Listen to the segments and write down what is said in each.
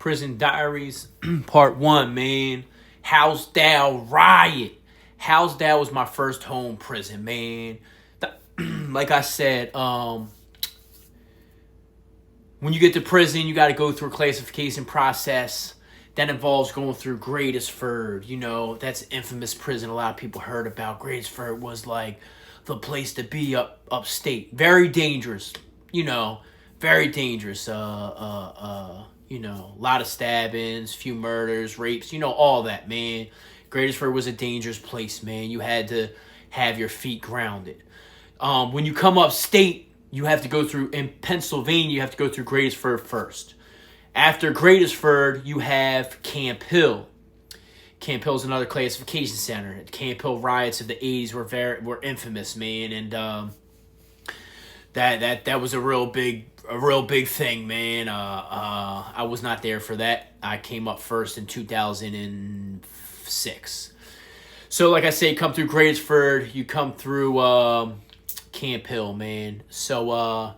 Prison Diaries, Part 1, man. Housedale Riot. Housedale was my first home prison, man. Like I said, when you get to prison, you got to go through a classification process. That involves going through Greatesford. You know, that's an infamous prison a lot of people heard about. Greatesford was like the place to be upstate. Very dangerous, you know, very dangerous. You know, a lot of stabbings, few murders, rapes, you know, all that, man. Greatesford was a dangerous place, man. You had to have your feet grounded. When you come upstate, you have to go through, in Pennsylvania, you have to go through Greatesford first. After Greatesford, you have Camp Hill. Camp Hill is another classification center. The Camp Hill riots of the 80s were infamous, man, and that was a real big thing, man. I was not there for that. I came up first in 2006. So, like I say, come through Greatesford, you come through Camp Hill, man. So,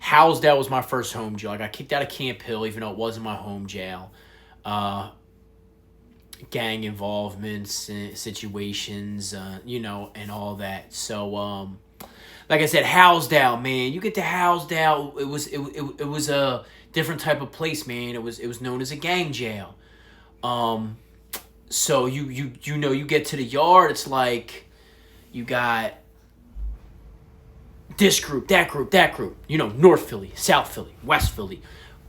Housedale was my first home jail. I got kicked out of Camp Hill, even though it wasn't my home jail. Gang involvements, situations, you know, and all that. So, like I said, Housedale, man. You get to Housedale, it was a different type of place, man. It was known as a gang jail. So you know, you get to the yard, it's like you got this group, that group, that group. You know, North Philly, South Philly, West Philly,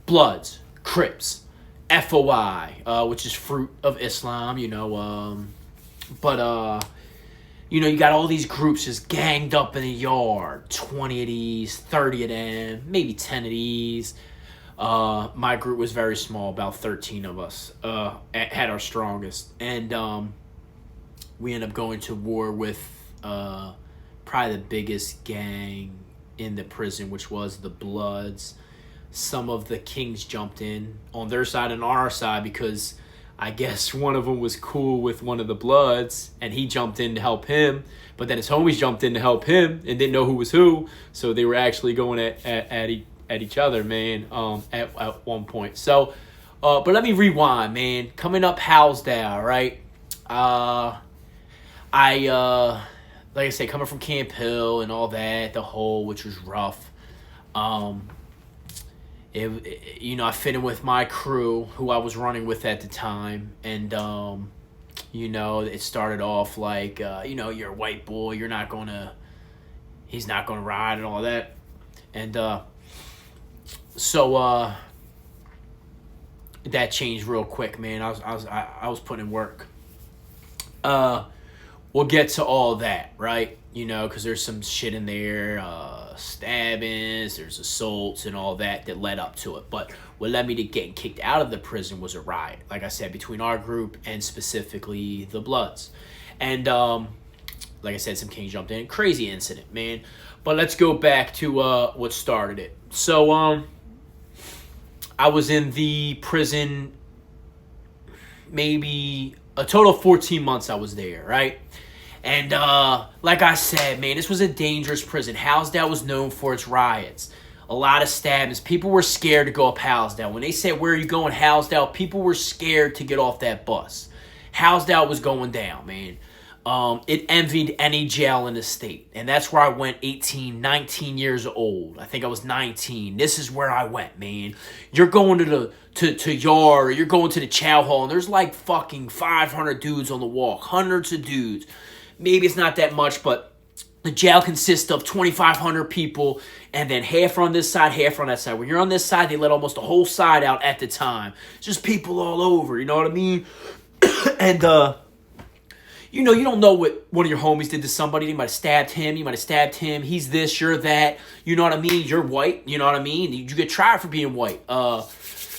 Bloods, Crips, FOI, which is Fruit of Islam, you know, you know, you got all these groups just ganged up in the yard. 20 of these, 30 of them, maybe 10 of these. My group was very small, about 13 of us had our strongest. And we ended up going to war with probably the biggest gang in the prison, which was the Bloods. Some of the Kings jumped in on their side and on our side because I guess one of them was cool with one of the Bloods, and he jumped in to help him. But then his homies jumped in to help him and didn't know who was who, so they were actually going at each other, man, at one point. So, but let me rewind, man. Coming up Housedale, right? Like I say, coming from Camp Hill and all that, the hole, which was rough. You know, I fit in with my crew, who I was running with at the time, and you know, it started off like, you know, you're a white boy, he's not gonna ride and all that, and so that changed real quick, man. I was putting in work. We'll get to all that, right? You know, because there's some shit in there, stabbings, there's assaults and all that led up to it. But what led me to getting kicked out of the prison was a riot, like I said, between our group and specifically the Bloods. And like I said, some Kings jumped in. Crazy incident, man. But let's go back to what started it. So I was in the prison maybe a total of 14 months I was there, right? And like I said, man, this was a dangerous prison. Housedale was known for its riots. A lot of stabbings. People were scared to go up Housedale. When they said, where are you going, Housedale? People were scared to get off that bus. Housedale was going down, man. It envied any jail in the state. And that's where I went 18, 19 years old. I think I was 19. This is where I went, man. You're going to yard, or you're going to the chow hall, and there's like fucking 500 dudes on the walk. Hundreds of dudes. Maybe it's not that much, but the jail consists of 2,500 people, and then half are on this side, half are on that side. When you're on this side, they let almost the whole side out at the time. It's just people all over, you know what I mean? And, you know, you don't know what one of your homies did to somebody. They might have stabbed him. You might have stabbed him. He's this, you're that. You know what I mean? You're white. You know what I mean? You get tried for being white.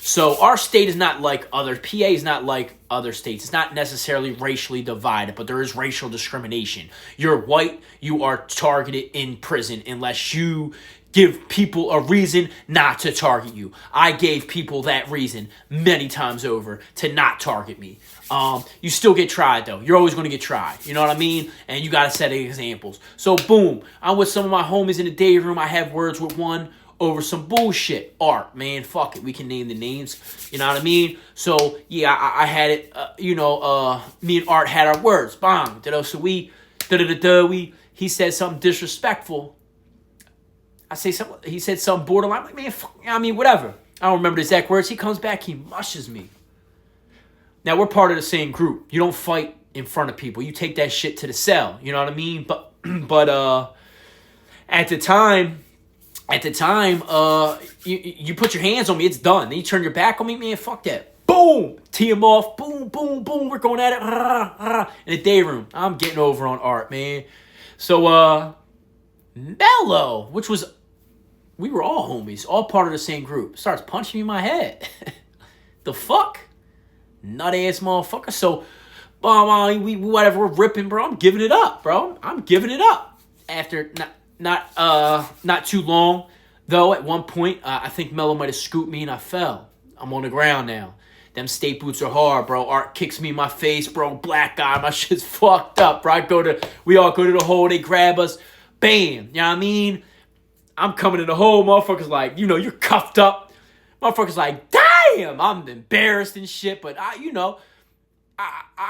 So our state is not like PA is not like other states. It's not necessarily racially divided, but there is racial discrimination. You're white, you are targeted in prison unless you give people a reason not to target you. I gave people that reason many times over to not target me. You still get tried, though. You're always going to get tried. You know what I mean? And you got to set examples. So, boom. I'm with some of my homies in the day room. I have words with one. over some bullshit. Art, man, fuck it. We can name the names. You know what I mean? So, yeah, I had it, me and Art had our words. Bang. So we, he said something disrespectful. He said something borderline. I'm like, man, fuck, I mean, whatever. I don't remember the exact words. He comes back, he mushes me. Now, we're part of the same group. You don't fight in front of people. You take that shit to the cell. You know what I mean? But at the time, you put your hands on me, it's done. Then you turn your back on me, man, fuck that. Boom! Tee him off. Boom, boom, boom. We're going at it. In the day room. I'm getting over on Art, man. So, Mello, which was, we were all homies, all part of the same group, starts punching me in my head. The fuck? Nut-ass motherfucker. So, we're ripping, bro. I'm giving it up, bro. I'm giving it up. After not too long, though, at one point, I think Mello might have scooped me and I fell. I'm on the ground now. Them state boots are hard, bro. Art kicks me in my face, bro. Black eye, my shit's fucked up, bro. We all go to the hole, they grab us. Bam. You know what I mean? I'm coming in the hole, motherfuckers like, you're cuffed up. Motherfuckers like, damn, I'm embarrassed and shit, but I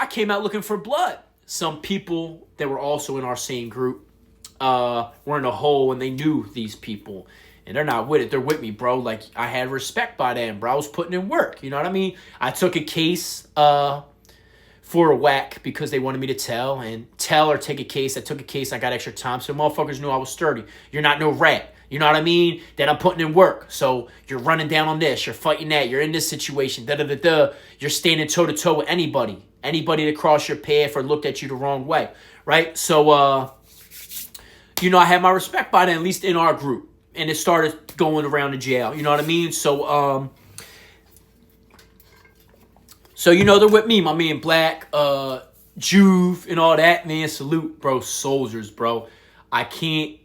came out looking for blood. Some people that were also in our same group were in a hole and they knew these people. And they're not with it. They're with me, bro. Like, I had respect by them, bro. I was putting in work. You know what I mean? I took a case for a whack because they wanted me to tell or take a case. I took a case. I got extra time. So motherfuckers knew I was sturdy. You're not no rat. You know what I mean? That I'm putting in work. So you're running down on this. You're fighting that. You're in this situation. You're standing toe-to-toe with anybody. Anybody that crossed your path or looked at you the wrong way. Right? So, I had my respect by them, at least in our group. And it started going around the jail. You know what I mean? So, they're with me. My man Black, Juve, and all that, man. Salute, bro. Soldiers, bro. I can't...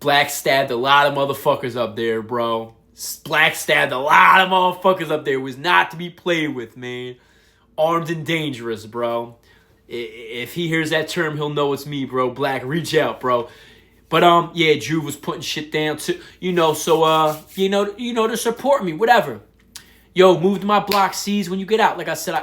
Black stabbed a lot of motherfuckers up there, bro. Black stabbed a lot of motherfuckers up there. It was not to be played with, man. Armed and dangerous, bro. If he hears that term, he'll know it's me, bro. Black, reach out, bro. But, Juve was putting shit down, too. To support me, whatever. Yo, move to my block, C's, when you get out. Like I said,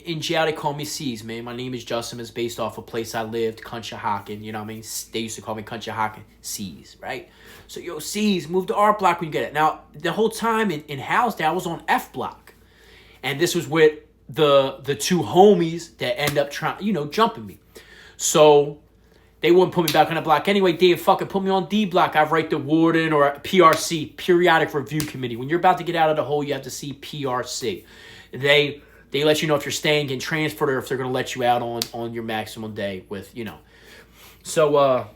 in jail, they call me C's, man. My name is Justin. It's based off a place I lived, Conshohocken. You know what I mean? They used to call me Conshohocken C's, right? So, yo, C's, move to our block when you get it. Now, the whole time in Housdale, I was on F block. And this was with the two homies that end up trying, jumping me. So... they wouldn't put me back on the block anyway. They fucking put me on D block. I write the warden or PRC, Periodic Review Committee. When you're about to get out of the hole, you have to see PRC. They let you know if you're staying, getting transferred, or if they're going to let you out on your maximum day with, So,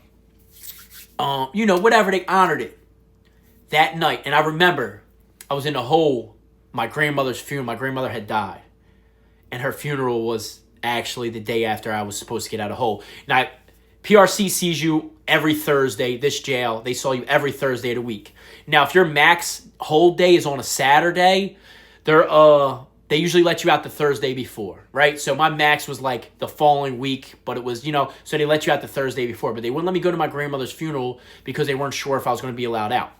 whatever, they honored it that night. And I remember I was in a hole, my grandmother's funeral. My grandmother had died. And her funeral was actually the day after I was supposed to get out of the hole. Now, PRC sees you every Thursday. This jail, they saw you every Thursday of the week. Now, if your max hold day is on a Saturday, they usually let you out the Thursday before, right? So my max was like the following week, but it was, so they let you out the Thursday before, but they wouldn't let me go to my grandmother's funeral because they weren't sure if I was going to be allowed out.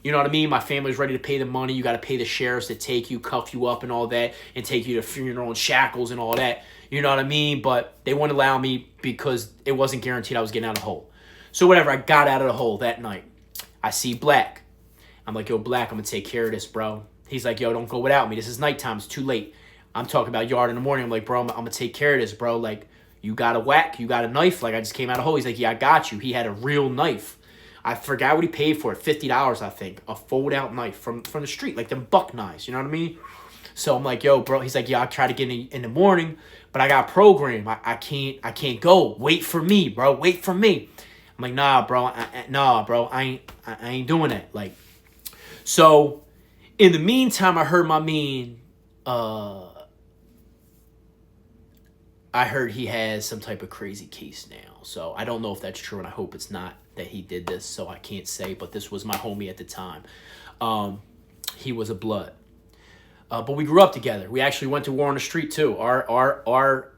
You know what I mean? My family was ready to pay the money. You got to pay the sheriffs to take you, cuff you up and all that, and take you to funeral and shackles and all that. You know what I mean? But they wouldn't allow me because it wasn't guaranteed I was getting out of the hole. So whatever, I got out of the hole that night. I see Black. I'm like, yo, Black, I'm going to take care of this, bro. He's like, yo, don't go without me. This is nighttime. It's too late. I'm talking about yard in the morning. I'm like, bro, I'm going to take care of this, bro. Like, you got a whack? You got a knife? Like, I just came out of the hole. He's like, yeah, I got you. He had a real knife. I forgot what he paid for it. $50, I think. A fold-out knife from the street. Like them buck knives. You know what I mean? So I'm like, yo, bro. He's like, yeah, I'll try to get in the morning. But I got a program. I can't go. Wait for me, bro. Wait for me. I'm like, nah, bro. I ain't doing that. Like, so in the meantime, I heard my man, I heard he has some type of crazy case now. So I don't know if that's true, and I hope it's not that he did this. So I can't say, but this was my homie at the time. He was a blood. But we grew up together. We actually went to War on the Street too. Our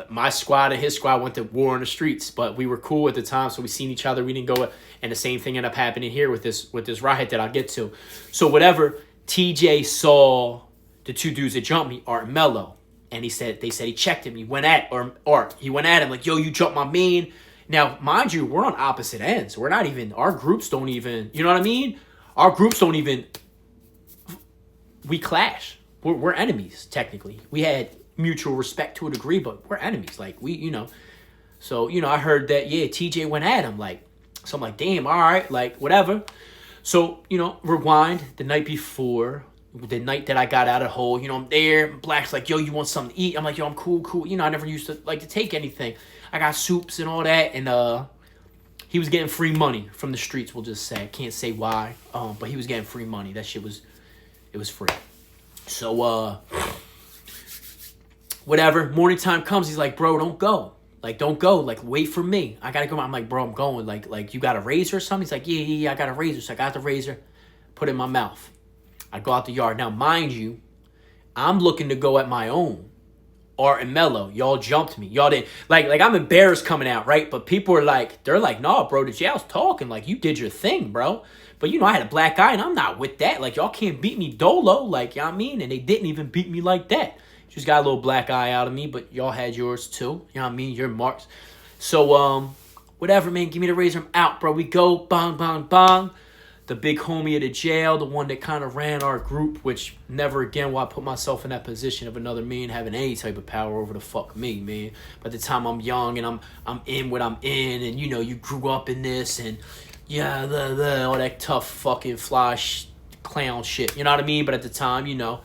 my squad and his squad went to war on the streets, but we were cool at the time, so we seen each other. We didn't go, and the same thing ended up happening here with this riot that I'll get to. So whatever, TJ saw the two dudes that jumped me, Art and Mello, and they said he checked him. He went at Art. He went at him like, yo, you jumped my man. Now, mind you, we're on opposite ends. We're not even, our groups don't even, you know what I mean? Our groups don't even, we clash. We're enemies, technically. We had mutual respect to a degree, but we're enemies. Like, we, you know. So, you know, I heard that, yeah, TJ went at him. Like, so I'm like, damn, all right, like, whatever. So, you know, rewind the night before, the night that I got out of the hole, you know, I'm there. Black's like, yo, you want something to eat? I'm like, yo, I'm cool. You know, I never used to like to take anything. I got soups and all that, and he was getting free money from the streets, we'll just say. I can't say why, but he was getting free money. That shit was, it was free. So, whatever, morning time comes, he's like, bro, don't go. Like, don't go. Like, wait for me. I gotta go. I'm like, bro, I'm going. Like, you got a razor or something? He's like, yeah, I got a razor. So I got the razor, put it in my mouth. I go out the yard. Now, mind you, I'm looking to go at my own. Art and Mello, y'all jumped me. Y'all didn't. Like I'm embarrassed coming out, right? But people are like, they're like, nah, bro, the jail's talking. Like, you did your thing, bro. But, you know, I had a black eye, and I'm not with that. Like, y'all can't beat me dolo. Like, you know what I mean? And they didn't even beat me like that. Just got a little black eye out of me, but y'all had yours too. You know what I mean? Your marks. So, whatever, man. Give me the razor. I'm out, bro. We go. Bang, bang, bang. The big homie of the jail, the one that kind of ran our group, which never again will I put myself in that position of another man having any type of power over the fuck me, man. By the time I'm young and I'm in what I'm in, and, you know, you grew up in this, and yeah, all that tough fucking fly clown shit. You know what I mean? But at the time, you know,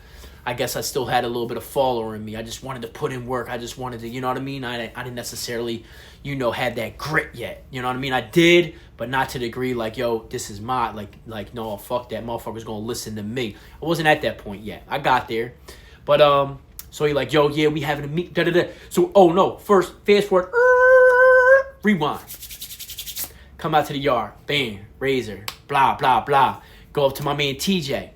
I guess I still had a little bit of follower in me. I just wanted to put in work. I just wanted to, you know what I mean? I didn't necessarily, you know, had that grit yet. You know what I mean? I did, but not to the degree like, yo, this is my, like no, fuck that. Motherfucker's gonna listen to me. I wasn't at that point yet. I got there. But, so he like, yo, yeah, we having a meet, da-da-da. So, oh no, first, fast forward, rewind. Come out to the yard, bam, razor, blah, blah, blah. Go up to my man TJ.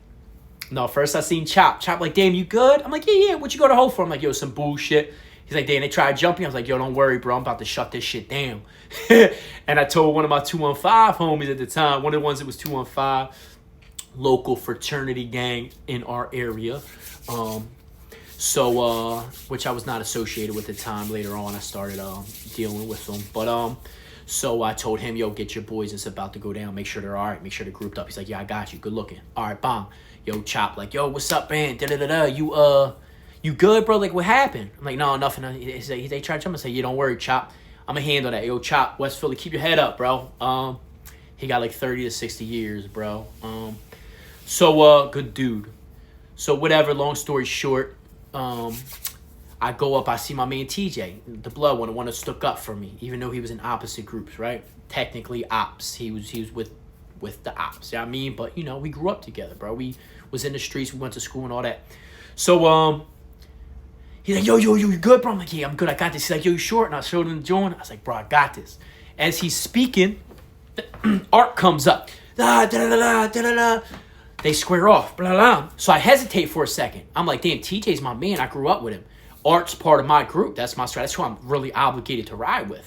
No, first I seen Chop. Chop like, damn, you good? I'm like, yeah, what you go to hole for? I'm like, yo, some bullshit. He's like, damn, they tried jumping. I was like, yo, don't worry, bro. I'm about to shut this shit down. And I told one of my 215 homies at the time, one of the ones that was 215, local fraternity gang in our area. Which I was not associated with at the time. Later on, I started dealing with them. But so I told him, yo, get your boys. It's about to go down. Make sure they're all right. Make sure they're grouped up. He's like, yeah, I got you. Good looking. All right, bang. Yo, Chop, like, yo, what's up, man? Da-da-da-da. You good, bro? Like, what happened? I'm like, no, nothing. They tried to jump. I say, yeah, don't worry, Chop. I'm going to handle that. Yo, Chop, West Philly, keep your head up, bro. He got like 30 to 60 years, bro. Good dude. So, whatever, long story short, I go up, I see my man TJ, the blood one, the one that stuck up for me, even though he was in opposite groups, right? Technically ops. He was with the ops, you know what I mean? But, you know, we grew up together, bro. We was in the streets, we went to school and all that. So, he's like, yo, you good, bro? I'm like, yeah, I'm good, I got this. He's like, yo, you short? And I showed him the joint. I was like, bro, I got this. As he's speaking, Art comes up. They square off, blah, blah. So I hesitate for a second. I'm like, damn, TJ's my man. I grew up with him. Art's part of my group. That's my strategy. That's who I'm really obligated to ride with.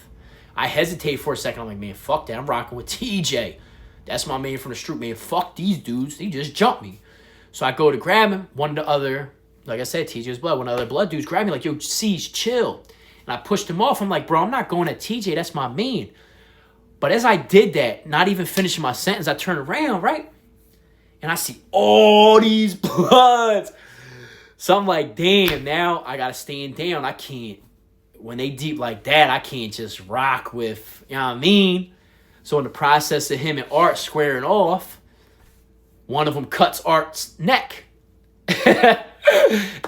I hesitate for a second. I'm like, man, fuck that. I'm rocking with TJ. That's my man from the street, man. Fuck these dudes. They just jumped me. So I go to grab him. One of the other, like I said, TJ's blood. One of the other blood dudes grabbed me like, yo, Cease, chill. And I pushed him off. I'm like, bro, I'm not going at TJ. That's my man. But as I did that, not even finishing my sentence, I turn around, right? And I see all these bloods. So I'm like, damn, now I got to stand down. I can't, when they deep like that, I can't just rock with, you know what I mean? So in the process of him and Art squaring off, one of them cuts Art's neck.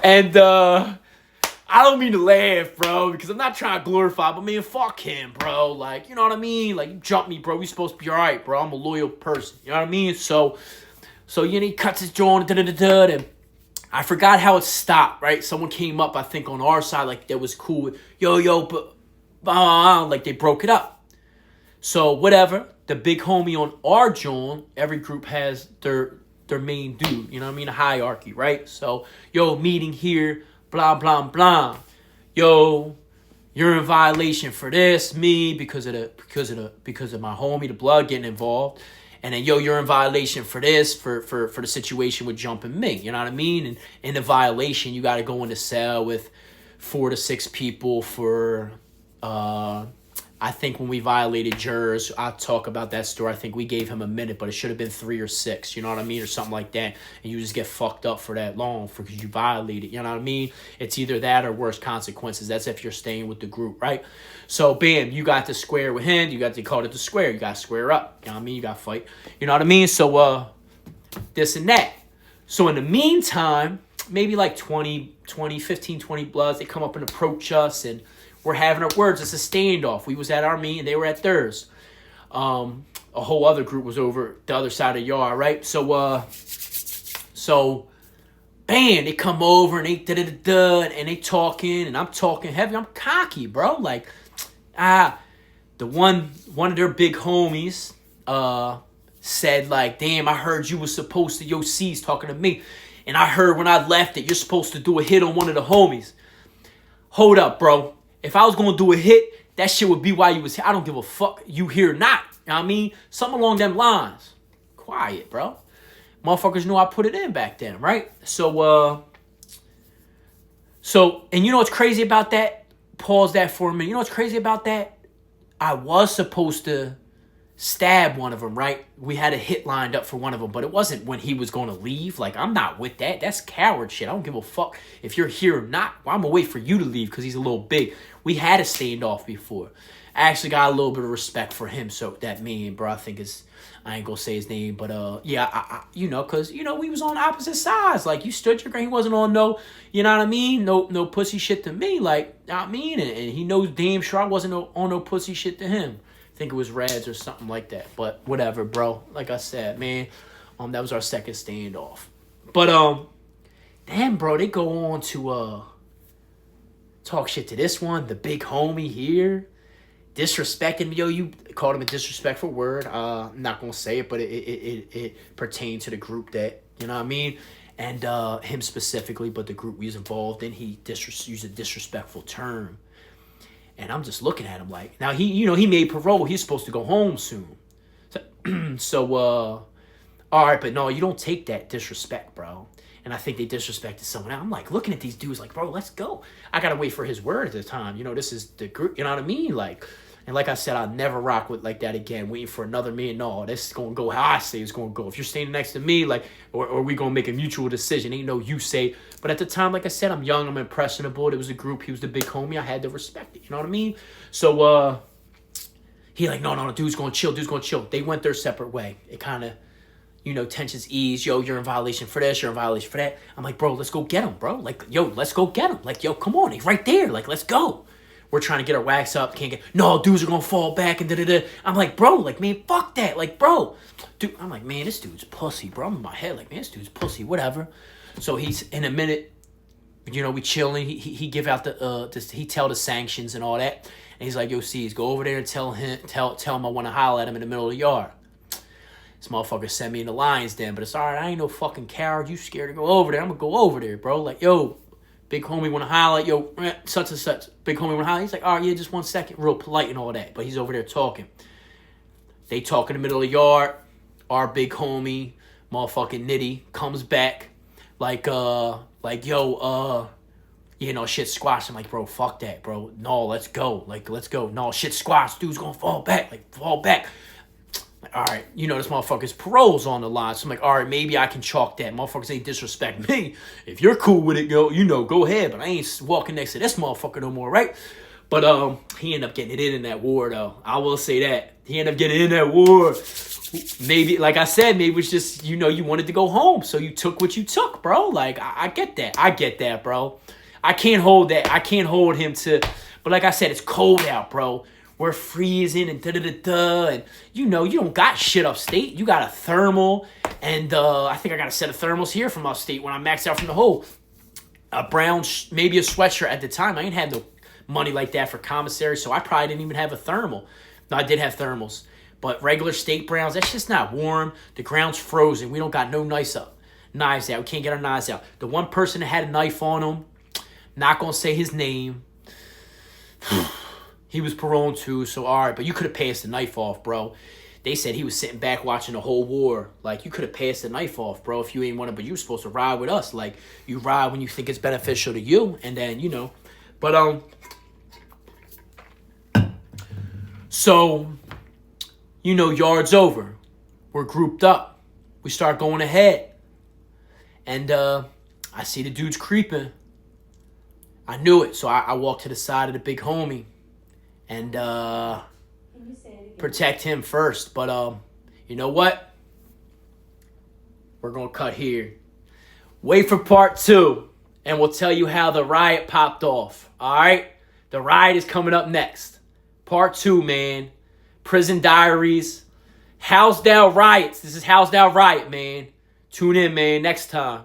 And I don't mean to laugh, bro, because I'm not trying to glorify, but man, fuck him, bro. Like, you know what I mean? Like, you jumped me, bro. We supposed to be all right, bro. I'm a loyal person. You know what I mean? So you know, he cuts his jaw, and I forgot how it stopped, right? Someone came up, I think, on our side, like, that was cool. Yo, but like, they broke it up. So, whatever. The big homie on our joint, every group has their main dude, you know what I mean? A hierarchy, right? So, yo, meeting here, blah, blah, blah. Yo, you're in violation for this, me, because of my homie, the blood getting involved. And then, yo, you're in violation for this, for the situation with jumping me. You know what I mean? And in the violation, you got to go in the cell with 4 to 6 people for, I think when we violated jurors, I'll talk about that story. I think we gave him a minute, but it should have been 3 or 6, you know what I mean? Or something like that. And you just get fucked up for that long because you violated, you know what I mean? It's either that or worse consequences. That's if you're staying with the group, right? So, bam, you got to square with him. They called it the square. You got to square up. You know what I mean? You got to fight. You know what I mean? So, this and that. So, in the meantime, maybe like 15, 20 bloods, they come up and approach us, and we're having our words. It's a standoff. We was at our meeting. They were at theirs. A whole other group was over the other side of the yard, right? So, bam, they come over and they da-da-da-da, and they talking, and I'm talking heavy. I'm cocky, bro. Like, the one of their big homies said, like, damn, I heard you was supposed to, yo, C's talking to me, and I heard when I left that you're supposed to do a hit on one of the homies. Hold up, bro. If I was going to do a hit, that shit would be why you was here. I don't give a fuck. You here or not. You know what I mean? Something along them lines. Quiet, bro. Motherfuckers knew I put it in back then, right? So, and you know what's crazy about that? Pause that for a minute. You know what's crazy about that? I was supposed to stab one of them, right? We had a hit lined up for one of them, but it wasn't when he was going to leave. Like, I'm not with that. That's coward shit. I don't give a fuck if you're here or not. Well, I'm going to wait for you to leave because he's a little big. We had a standoff before. I actually got a little bit of respect for him. So that man, bro, I think is, I ain't going to say his name, but yeah, I you know, because, you know, we was on opposite sides. Like, you stood your ground. He wasn't on no, you know what I mean? No pussy shit to me. Like, you know what I mean? And he knows damn sure I wasn't on no pussy shit to him. I think it was Reds or something like that. But whatever, bro. Like I said, man, that was our second standoff. But damn, bro, they go on to talk shit to this one, the big homie here, disrespecting me. Yo, you called him a disrespectful word. I'm not gonna say it, but it pertained to the group that, you know what I mean, and him specifically, but the group we was involved in. He used a disrespectful term. And I'm just looking at him like, now he made parole. He's supposed to go home soon. So, all right, but no, you don't take that disrespect, bro. And I think they disrespected someone else. I'm like looking at these dudes like, bro, let's go. I got to wait for his word at the time. You know, this is the group, you know what I mean? Like, and like I said, I'll never rock with like that again, waiting for another man. No, this is going to go how I say it's going to go. If you're standing next to me, like, or we going to make a mutual decision. Ain't no you say. But at the time, like I said, I'm young, I'm impressionable. It was a group. He was the big homie. I had to respect it. You know what I mean? So, he like, no, dude's going to chill. They went their separate way. It kind of, you know, tensions ease. Yo, you're in violation for this. You're in violation for that. I'm like, bro, let's go get him, bro. Like, yo, let's go get him. Like, yo, come on. He's right there. Like, let's go. We're trying to get our wax up. Can't get, no, dudes are going to fall back and da-da-da. I'm like, bro, like, man, fuck that. Like, bro. Dude, I'm like, man, this dude's pussy, bro. I'm in my head like, man, this dude's pussy, whatever. So he's, in a minute, you know, we chilling. He give out he tell the sanctions and all that. And he's like, yo, C's, go over there and tell him I want to holler at him in the middle of the yard. This motherfucker sent me in the lion's den, but it's all right. I ain't no fucking coward. You scared to go over there. I'm going to go over there, bro. Like, yo, big homie want to holler. Yo, such and such. Big homie want to holler. He's like, all right, yeah, just 1 second. Real polite and all that. But he's over there talking. They talk in the middle of the yard. Our big homie, motherfucking Nitty, comes back. Like, yo, you know, shit squash. I'm like, bro, fuck that, bro. No, let's go. Like, let's go. No, shit squash. Dude's going to fall back. Like, fall back. Like, all right, you know, this motherfucker's parole's on the line. So I'm like, all right, maybe I can chalk that. Motherfuckers ain't disrespect me. If you're cool with it, go ahead. But I ain't walking next to this motherfucker no more, right? But he ended up getting it in that war, though. I will say that. He ended up getting in that war. Maybe, like I said, maybe it was just, you know, you wanted to go home. So you took what you took, bro. Like, I get that. I get that, bro. I can't hold that. I can't hold him to. But like I said, it's cold out, bro. We're freezing and da-da-da-da. And, you know, you don't got shit upstate. You got a thermal. And I think I got a set of thermals here from upstate when I maxed out from the hole. A brown, maybe a sweatshirt at the time. I ain't had no money like that for commissary, so I probably didn't even have a thermal. No, I did have thermals. But regular state browns, that's just not warm. The ground's frozen. We don't got no knives out. We can't get our knives out. The one person that had a knife on him, not going to say his name. He was paroled too, so all right. But you could have passed the knife off, bro. They said he was sitting back watching the whole war. Like, you could have passed the knife off, bro, if you ain't want to. But you were supposed to ride with us. Like, you ride when you think it's beneficial to you. And then, But, so, yard's over. We're grouped up. We start going ahead. And I see the dudes creeping. I knew it. So I walked to the side of the big homie. And protect him first. But you know what? We're going to cut here. Wait for part 2. And we'll tell you how the riot popped off. All right? The riot is coming up next. Part 2, man. Prison Diaries. Housed Riots. This is Housed Riot, man. Tune in, man, next time.